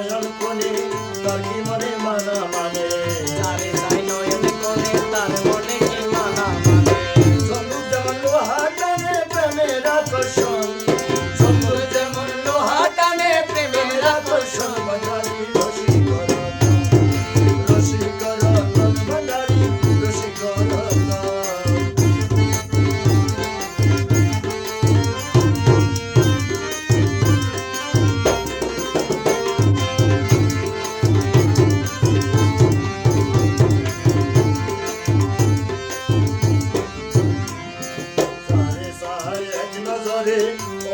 নয়ন কোণে তার কি মনে মানা মানে যারে চাই নয়ন কোণে তার মনে কি মানা মানে চন্দুক যেমন লোহা টানে প্রেমের আকর্ষণ চন্দুক যেমন লোহা টানে প্রেমের আকর্ষণ ভান্ডারি রসিকরতন ভান্ডারি রসিকরতন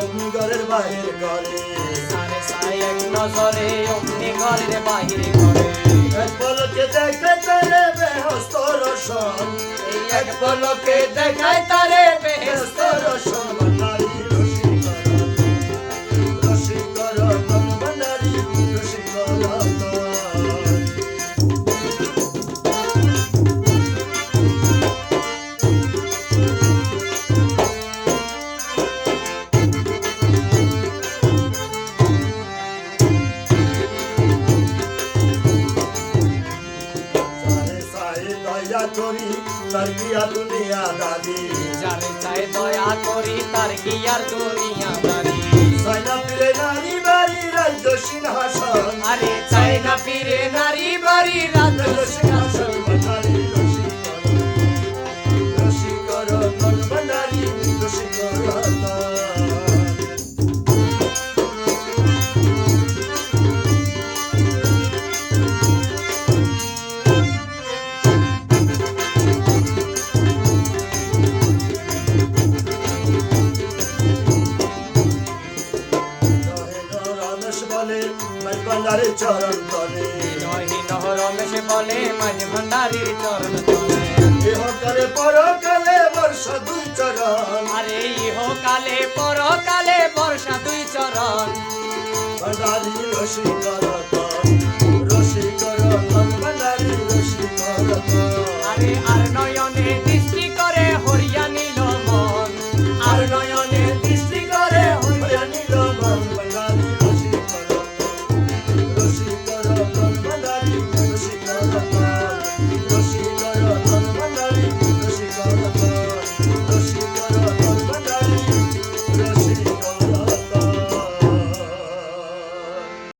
অগ্নিঘরের বাহির করে সারে সাই এক নজরে অগ্নি ঘরের বাহিরে করে এক পলকে দেখে তারে বেহস্ত রসন এই এক পলকে দেখায় তারে বেহেশত রসন ভান্ডারি রসিকরতন ভান্ডারি রসিকরতন করি তার গিয়া দুনিয়া দাদি যারে চাই দয়া করি তার কি আর দুনিয়া দারি সাইনা ফিরে নারী বাড়ি রাজ্য সিংহাসন আরে চাই না ফিরে নারী বাড়ি রাজ্য সিংহাসন ভান্ডারি রসিকরতন ভান্ডারি রসিকরতন ভান্ডারি চরণ তলে নহিন রমেশ বলে মাঝ ভান্ডারির চরণ তলে ইহকালে পরকালে বর্ষ দুই চরণ আরে ইহকালে পরকালে বর্ষা দুই চরণ ভান্ডারি রসিকরতন ভান্ডারি রসিকরতন আরে